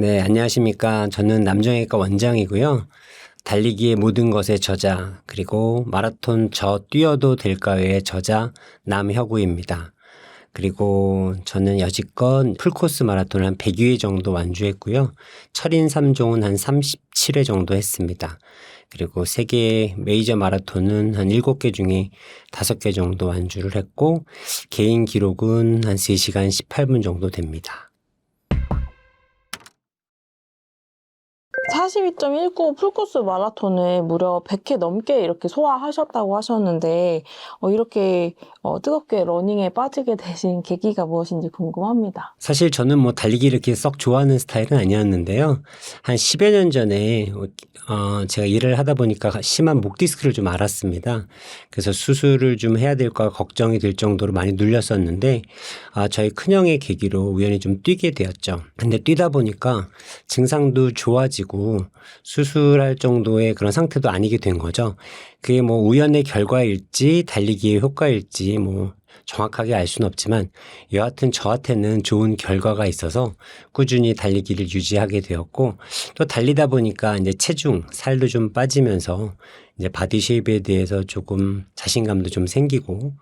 네, 안녕하십니까. 저는 남정외과 원장이고요. 달리기의 모든 것의 저자, 그리고 마라톤 저 뛰어도 될까요의 저자 남혁우입니다. 그리고 저는 여지껏 풀코스 마라톤 한 100회 정도 완주했고요. 철인 3종은 한 37회 정도 했습니다. 그리고 세계 메이저 마라톤은 한 7개 중에 5개 정도 완주를 했고, 개인 기록은 한 3시간 18분 정도 됩니다. 42.19 풀코스 마라톤을 무려 100회 넘게 이렇게 소화하셨다고 하셨는데 이렇게 뜨겁게 러닝에 빠지게 되신 계기가 무엇인지 궁금합니다. 사실 저는 뭐 달리기를 이렇게 썩 좋아하는 스타일은 아니었는데요. 한 10여 년 전에 제가 일을 하다 보니까 심한 목 디스크를 좀 앓았습니다. 그래서 수술을 좀 해야 될까 걱정이 될 정도로 많이 눌렸었는데 저희 큰형의 계기로 우연히 좀 뛰게 되었죠. 근데 뛰다 보니까 증상도 좋아지고 수술할 정도의 그런 상태도 아니게 된 거죠. 그게 뭐 우연의 결과일지 달리기의 효과일지 뭐 정확하게 알 수는 없지만 여하튼 저한테는 좋은 결과가 있어서 꾸준히 달리기를 유지하게 되었고, 또 달리다 보니까 이제 체중, 살도 좀 빠지면서 이제 바디 쉐입에 대해서 조금 자신감도 좀 생기고,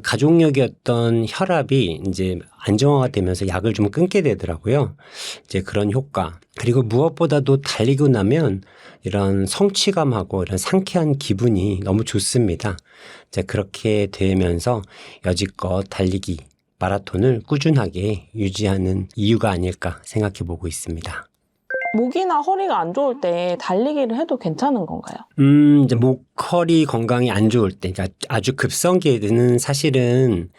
가족력이었던 혈압이 이제 안정화가 되면서 약을 좀 끊게 되더라고요. 이제 그런 효과. 그리고 무엇보다도 달리고 나면 이런 성취감하고 이런 상쾌한 기분이 너무 좋습니다. 이제 그렇게 되면서 여지껏 달리기, 마라톤을 꾸준하게 유지하는 이유가 아닐까 생각해 보고 있습니다. 목이나 허리가 안 좋을 때 달리기를 해도 괜찮은 건가요? 이제 목, 허리 건강이 안 좋을 때, 그러니까 아주 급성기에는 사실은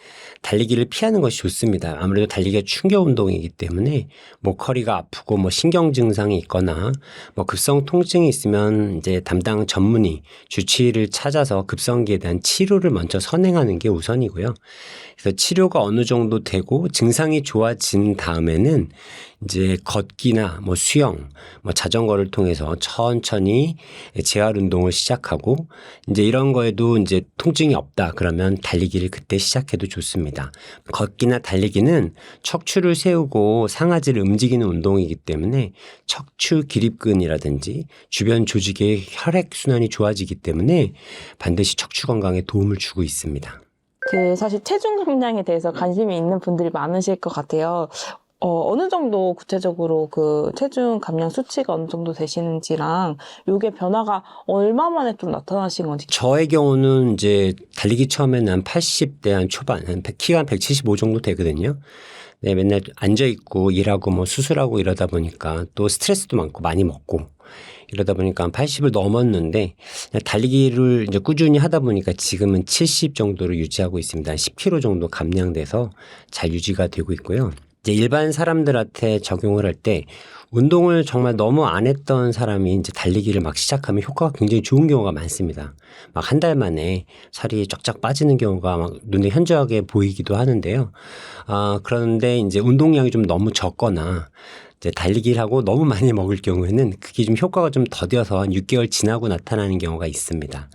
달리기를 피하는 것이 좋습니다. 아무래도 달리기가 충격 운동이기 때문에 목, 허리가 아프고 뭐 신경 증상이 있거나 뭐 급성 통증이 있으면 이제 담당 전문의, 주치의를 찾아서 급성기에 대한 치료를 먼저 선행하는 게 우선이고요. 그래서 치료가 어느 정도 되고 증상이 좋아진 다음에는 이제 걷기나 뭐 수영, 뭐 자전거를 통해서 천천히 재활 운동을 시작하고, 이제 이런 거에도 이제 통증이 없다 그러면 달리기를 그때 시작해도 좋습니다. 걷기나 달리기는 척추를 세우고 상하지를 움직이는 운동이기 때문에 척추 기립근이라든지 주변 조직의 혈액 순환이 좋아지기 때문에 반드시 척추 건강에 도움을 주고 있습니다. 사실 체중 감량에 대해서 관심이 있는 분들이 많으실 것 같아요. 어느 정도 구체적으로 그 체중 감량 수치가 어느 정도 되시는지랑 요게 변화가 얼마 만에 좀 나타나신 건지. 저의 경우는 이제 달리기 처음에는 한 80대 한 초반, 키가 한 175 정도 되거든요. 네, 맨날 앉아있고 일하고 뭐 수술하고 이러다 보니까 또 스트레스도 많고 많이 먹고 이러다 보니까 한 80을 넘었는데, 달리기를 이제 꾸준히 하다 보니까 지금은 70 정도로 유지하고 있습니다. 한 10kg 정도 감량돼서 잘 유지가 되고 있고요. 이제 일반 사람들한테 적용을 할 때 운동을 정말 너무 안 했던 사람이 이제 달리기를 막 시작하면 효과가 굉장히 좋은 경우가 많습니다. 막 한 달 만에 살이 쫙쫙 빠지는 경우가 막 눈에 현저하게 보이기도 하는데요. 그런데 이제 운동량이 좀 너무 적거나 이제 달리기를 하고 너무 많이 먹을 경우에는 그게 좀 효과가 좀 더뎌서 한 6개월 지나고 나타나는 경우가 있습니다.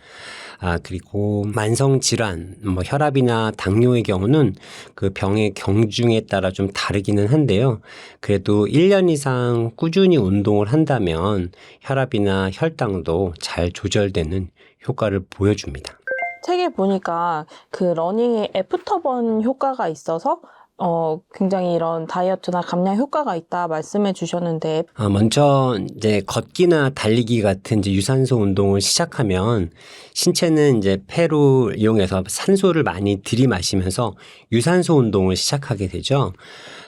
그리고 만성질환, 뭐 혈압이나 당뇨의 경우는 그 병의 경중에 따라 좀 다르기는 한데요. 그래도 1년 이상 꾸준히 운동을 한다면 혈압이나 혈당도 잘 조절되는 효과를 보여줍니다. 책에 보니까 그 러닝에 애프터번 효과가 있어서 굉장히 이런 다이어트나 감량 효과가 있다 말씀해 주셨는데, 먼저 이제 걷기나 달리기 같은 이제 유산소 운동을 시작하면 신체는 이제 폐를 이용해서 산소를 많이 들이마시면서 유산소 운동을 시작하게 되죠.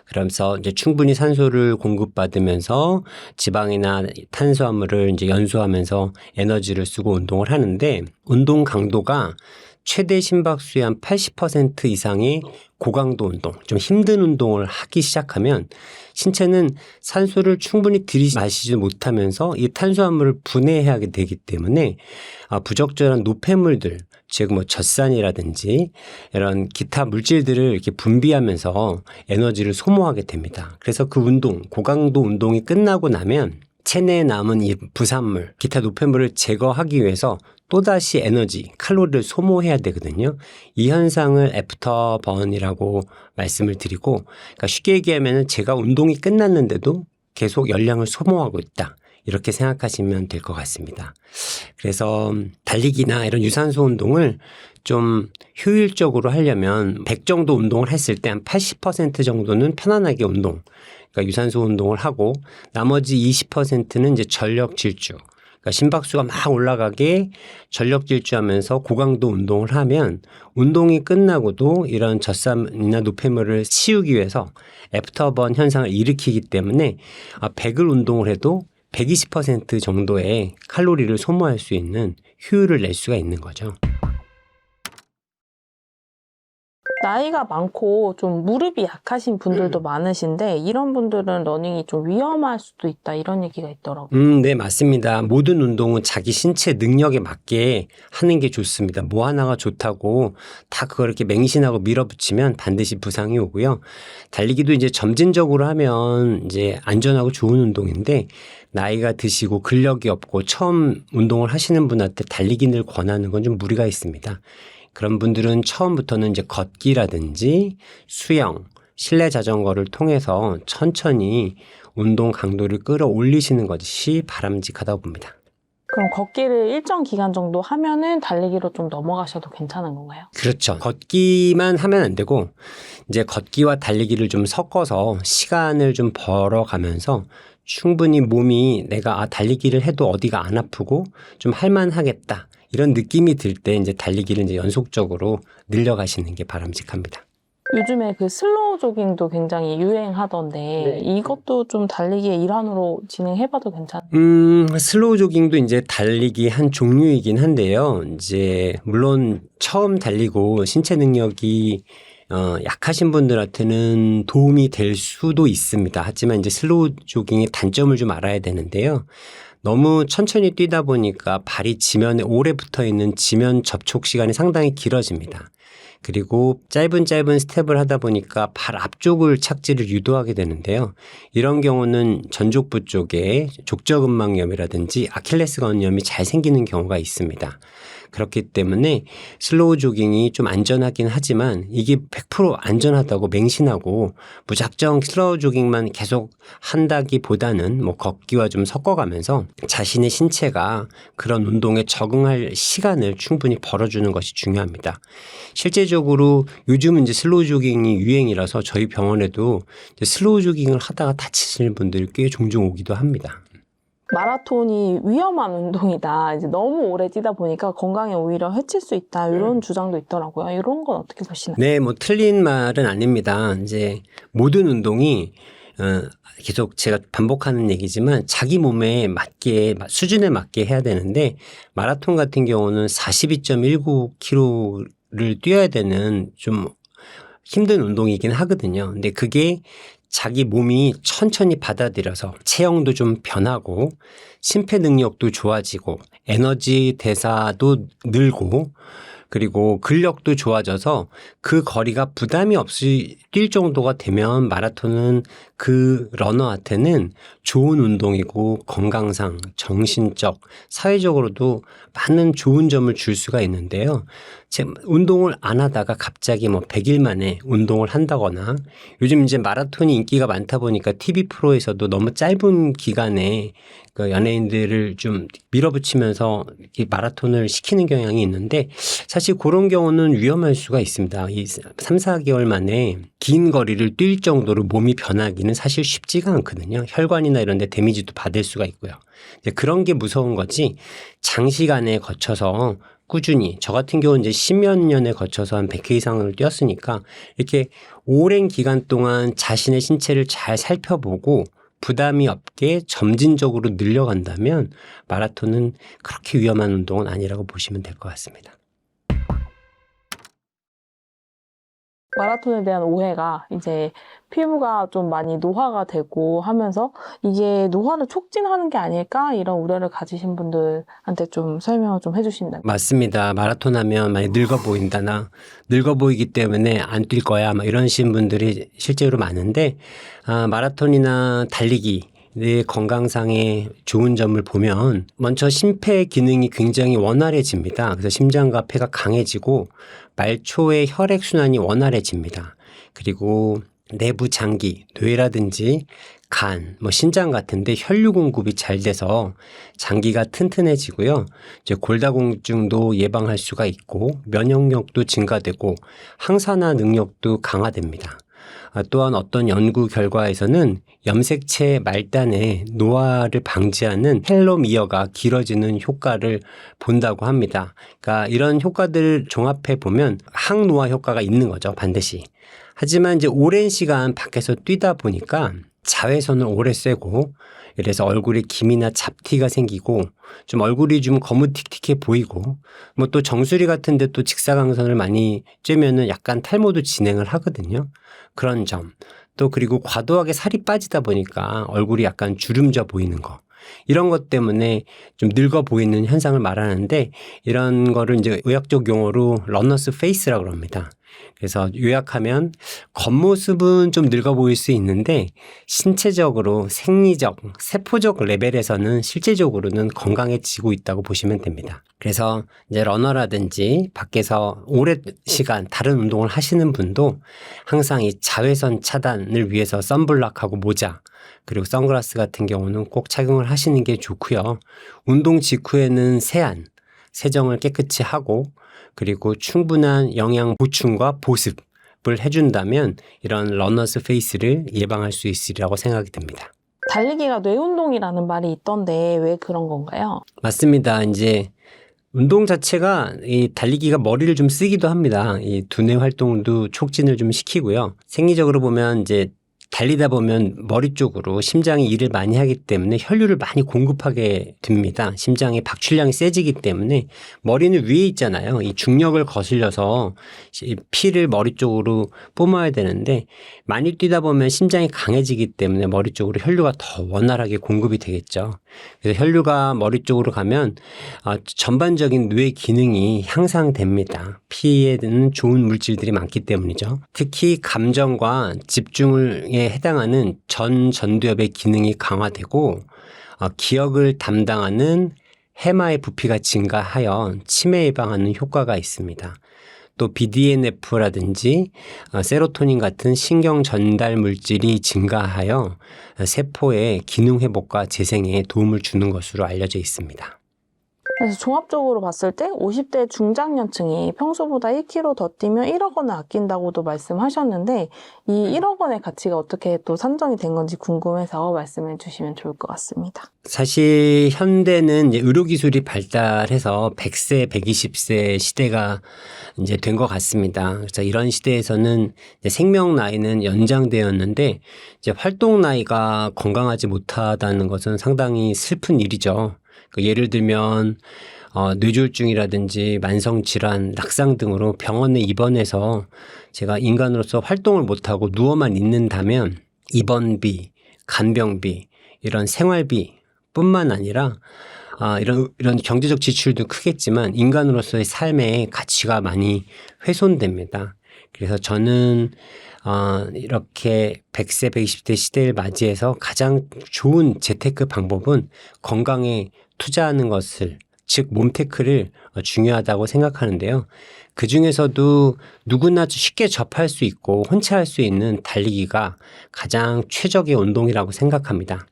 그러면서 이제 충분히 산소를 공급받으면서 지방이나 탄수화물을 이제 연소하면서 에너지를 쓰고 운동을 하는데, 운동 강도가 최대 심박수의 한 80% 이상의 고강도 운동, 좀 힘든 운동을 하기 시작하면 신체는 산소를 충분히 들이마시지 못하면서 이 탄수화물을 분해해야 되기 때문에 부적절한 노폐물들, 즉 뭐 젖산이라든지 이런 기타 물질들을 이렇게 분비하면서 에너지를 소모하게 됩니다. 그래서 그 운동, 고강도 운동이 끝나고 나면 체내에 남은 이 부산물, 기타 노폐물을 제거하기 위해서 또다시 에너지, 칼로리를 소모해야 되거든요. 이 현상을 애프터번이라고 말씀을 드리고, 그러니까 쉽게 얘기하면 제가 운동이 끝났는데도 계속 열량을 소모하고 있다. 이렇게 생각하시면 될 것 같습니다. 그래서 달리기나 이런 유산소 운동을 좀 효율적으로 하려면 100 정도 운동을 했을 때 한 80% 정도는 편안하게 그러니까 유산소 운동을 하고 나머지 20%는 이제 전력 질주. 그러니까 심박수가 막 올라가게 전력 질주하면서 고강도 운동을 하면 운동이 끝나고도 이런 젖삼이나 노폐물을 치우기 위해서 애프터번 현상을 일으키기 때문에 100을 운동을 해도 120% 정도의 칼로리를 소모할 수 있는 효율을 낼 수가 있는 거죠. 나이가 많고 좀 무릎이 약하신 분들도 많으신데 이런 분들은 러닝이 좀 위험할 수도 있다 이런 얘기가 있더라고요. 네, 맞습니다. 모든 운동은 자기 신체 능력에 맞게 하는 게 좋습니다. 뭐 하나가 좋다고 다 그걸 이렇게 맹신하고 밀어붙이면 반드시 부상이 오고요. 달리기도 이제 점진적으로 하면 이제 안전하고 좋은 운동인데 나이가 드시고 근력이 없고 처음 운동을 하시는 분한테 달리기를 권하는 건 좀 무리가 있습니다. 그런 분들은 처음부터는 이제 걷기라든지 수영, 실내 자전거를 통해서 천천히 운동 강도를 끌어올리시는 것이 바람직하다고 봅니다. 그럼 걷기를 일정 기간 정도 하면은 달리기로 좀 넘어가셔도 괜찮은 건가요? 그렇죠. 걷기만 하면 안 되고 이제 걷기와 달리기를 좀 섞어서 시간을 좀 벌어가면서 충분히 몸이 내가 달리기를 해도 어디가 안 아프고 좀 할만하겠다. 이런 느낌이 들 때 이제 달리기를 이제 연속적으로 늘려가시는 게 바람직합니다. 요즘에 그 슬로우 조깅도 굉장히 유행하던데 이것도 좀 달리기의 일환으로 진행해봐도 괜찮아요? 슬로우 조깅도 이제 달리기 한 종류이긴 한데요. 이제 물론 처음 달리고 신체 능력이 약하신 분들한테는 도움이 될 수도 있습니다. 하지만 이제 슬로우 조깅의 단점을 좀 알아야 되는데요. 너무 천천히 뛰다 보니까 발이 지면에 오래 붙어 있는 지면 접촉 시간이 상당히 길어집니다. 그리고 짧은 스텝을 하다 보니까 발 앞쪽을 착지를 유도하게 되는데요. 이런 경우는 전족부 쪽에 족저근막염이라든지 아킬레스건염이 잘 생기는 경우가 있습니다. 그렇기 때문에 슬로우 조깅이 좀 안전하긴 하지만 이게 100% 안전하다고 맹신하고 무작정 슬로우 조깅만 계속 한다기보다는 뭐 걷기와 좀 섞어가면서 자신의 신체가 그런 운동에 적응할 시간을 충분히 벌어주는 것이 중요합니다. 실제적으로 요즘은 이제 슬로우 조깅이 유행이라서 저희 병원에도 이제 슬로우 조깅을 하다가 다치시는 분들이 꽤 종종 오기도 합니다. 마라톤이 위험한 운동이다. 이제 너무 오래 뛰다 보니까 건강에 오히려 해칠 수 있다. 이런 주장도 있더라고요. 이런 건 어떻게 보시나요? 네, 뭐 틀린 말은 아닙니다. 이제 모든 운동이 계속 제가 반복하는 얘기지만 자기 몸에 맞게 수준에 맞게 해야 되는데 마라톤 같은 경우는 42.19km를 뛰어야 되는 좀 힘든 운동이긴 하거든요. 근데 그게 자기 몸이 천천히 받아들여서 체형도 좀 변하고 심폐 능력도 좋아지고 에너지 대사도 늘고 그리고 근력도 좋아져서 그 거리가 부담이 없이 뛸 정도가 되면 마라톤은 그 러너한테는 좋은 운동이고 건강상, 정신적, 사회적으로도 많은 좋은 점을 줄 수가 있는데요. 운동을 안 하다가 갑자기 뭐 100일 만에 운동을 한다거나 요즘 이제 마라톤이 인기가 많다 보니까 TV 프로에서도 너무 짧은 기간에 그 연예인들을 좀 밀어붙이면서 마라톤을 시키는 경향이 있는데 사실 그런 경우는 위험할 수가 있습니다. 이 3, 4개월 만에 긴 거리를 뛸 정도로 몸이 변하기는 사실 쉽지가 않거든요. 혈관이나 이런 데 데미지도 받을 수가 있고요. 이제 그런 게 무서운 거지 장시간에 거쳐서 꾸준히 저 같은 경우는 이제 10몇 년에 거쳐서 한 100회 이상을 뛰었으니까 이렇게 오랜 기간 동안 자신의 신체를 잘 살펴보고 부담이 없게 점진적으로 늘려간다면 마라톤은 그렇게 위험한 운동은 아니라고 보시면 될 것 같습니다. 마라톤에 대한 오해가 이제 피부가 좀 많이 노화가 되고 하면서 이게 노화를 촉진하는 게 아닐까 이런 우려를 가지신 분들한테 좀 설명을 좀 해주신다면. 맞습니다. 마라톤 하면 많이 늙어 보인다. 나 늙어 보이기 때문에 안 뛸 거야. 막 이러신 분들이 실제로 많은데 마라톤이나 달리기 내 건강상의 좋은 점을 보면 먼저 심폐 기능이 굉장히 원활해집니다. 그래서 심장과 폐가 강해지고 말초의 혈액순환이 원활해집니다. 그리고 내부 장기, 뇌라든지 간, 신장 같은데 혈류 공급이 잘 돼서 장기가 튼튼해지고요. 이제 골다공증도 예방할 수가 있고 면역력도 증가되고 항산화 능력도 강화됩니다. 또한 어떤 연구 결과에서는 염색체 말단의 노화를 방지하는 텔로미어가 길어지는 효과를 본다고 합니다. 그러니까 이런 효과들을 종합해 보면 항노화 효과가 있는 거죠, 반드시. 하지만 이제 오랜 시간 밖에서 뛰다 보니까 자외선을 오래 쐬고 이래서 얼굴에 김이나 잡티가 생기고 좀 얼굴이 좀 거무틱틱해 보이고 또 정수리 같은데 또 직사광선을 많이 쬐면은 약간 탈모도 진행을 하거든요. 그런 점. 또 그리고 과도하게 살이 빠지다 보니까 얼굴이 약간 주름져 보이는 거. 이런 것 때문에 좀 늙어 보이는 현상을 말하는데 이런 거를 이제 의학적 용어로 러너스 페이스라고 합니다. 그래서 요약하면 겉모습은 좀 늙어 보일 수 있는데 신체적으로 생리적, 세포적 레벨에서는 실제적으로는 건강해지고 있다고 보시면 됩니다. 그래서 이제 러너라든지 밖에서 오랜 시간 다른 운동을 하시는 분도 항상 이 자외선 차단을 위해서 선블락하고 모자 그리고 선글라스 같은 경우는 꼭 착용을 하시는 게 좋고요. 운동 직후에는 세정을 깨끗이 하고 그리고 충분한 영양 보충과 보습을 해준다면 이런 러너스 페이스를 예방할 수 있으리라고 생각이 듭니다. 달리기가 뇌운동이라는 말이 있던데 왜 그런 건가요? 맞습니다. 이제 운동 자체가 이 달리기가 머리를 좀 쓰기도 합니다. 이 두뇌 활동도 촉진을 좀 시키고요. 생리적으로 보면 이제 달리다 보면 머리 쪽으로 심장이 일을 많이 하기 때문에 혈류를 많이 공급하게 됩니다. 심장의 박출량이 세지기 때문에 머리는 위에 있잖아요. 이 중력을 거슬려서 피를 머리 쪽으로 뿜어야 되는데 많이 뛰다 보면 심장이 강해지기 때문에 머리 쪽으로 혈류가 더 원활하게 공급이 되겠죠. 그래서 혈류가 머리 쪽으로 가면 전반적인 뇌 기능이 향상됩니다. 피에는 좋은 물질들이 많기 때문이죠. 특히 감정과 집중에 해당하는 전두엽의 기능이 강화되고 기억을 담당하는 해마의 부피가 증가하여 치매 예방하는 효과가 있습니다. 또 BDNF라든지 세로토닌 같은 신경 전달 물질이 증가하여 세포의 기능 회복과 재생에 도움을 주는 것으로 알려져 있습니다. 그래서 종합적으로 봤을 때 50대 중장년층이 평소보다 1kg 더 뛰면 1억 원을 아낀다고도 말씀하셨는데 이 1억 원의 가치가 어떻게 또 산정이 된 건지 궁금해서 말씀해 주시면 좋을 것 같습니다. 사실 현대는 이제 의료기술이 발달해서 100세, 120세 시대가 이제 된 것 같습니다. 그래서 이런 시대에서는 이제 생명 나이는 연장되었는데 이제 활동 나이가 건강하지 못하다는 것은 상당히 슬픈 일이죠. 예를 들면 뇌졸중이라든지 만성질환, 낙상 등으로 병원에 입원해서 제가 인간으로서 활동을 못하고 누워만 있는다면 입원비, 간병비, 이런 생활비 뿐만 아니라 이런 경제적 지출도 크겠지만 인간으로서의 삶의 가치가 많이 훼손됩니다. 그래서 저는 이렇게 100세, 120대 시대를 맞이해서 가장 좋은 재테크 방법은 건강에 투자하는 것을, 즉 몸테크를 중요하다고 생각하는데요. 그 중에서도 누구나 쉽게 접할 수 있고 혼자 할 수 있는 달리기가 가장 최적의 운동이라고 생각합니다.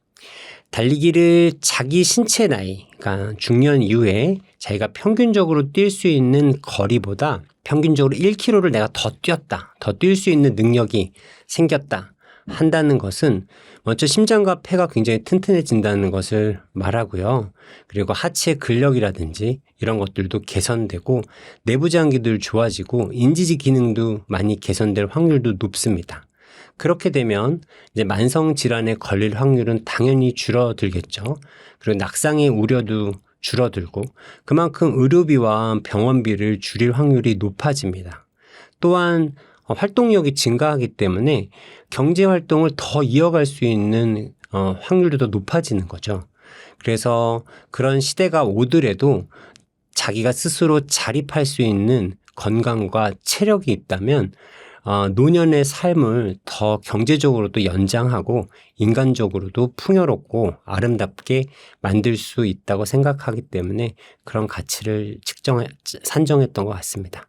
달리기를 자기 신체 나이, 그러니까 중년 이후에 자기가 평균적으로 뛸 수 있는 거리보다 평균적으로 1km를 내가 더 뛰었다, 더 뛸 수 있는 능력이 생겼다 한다는 것은 먼저 심장과 폐가 굉장히 튼튼해진다는 것을 말하고요. 그리고 하체 근력이라든지 이런 것들도 개선되고 내부 장기들 좋아지고 인지지 기능도 많이 개선될 확률도 높습니다. 그렇게 되면 이제 만성 질환에 걸릴 확률은 당연히 줄어들겠죠. 그리고 낙상의 우려도 줄어들고 그만큼 의료비와 병원비를 줄일 확률이 높아집니다. 또한 활동력이 증가하기 때문에 경제 활동을 더 이어갈 수 있는 확률도 더 높아지는 거죠. 그래서 그런 시대가 오더라도 자기가 스스로 자립할 수 있는 건강과 체력이 있다면 노년의 삶을 더 경제적으로도 연장하고 인간적으로도 풍요롭고 아름답게 만들 수 있다고 생각하기 때문에 그런 가치를 산정했던 것 같습니다.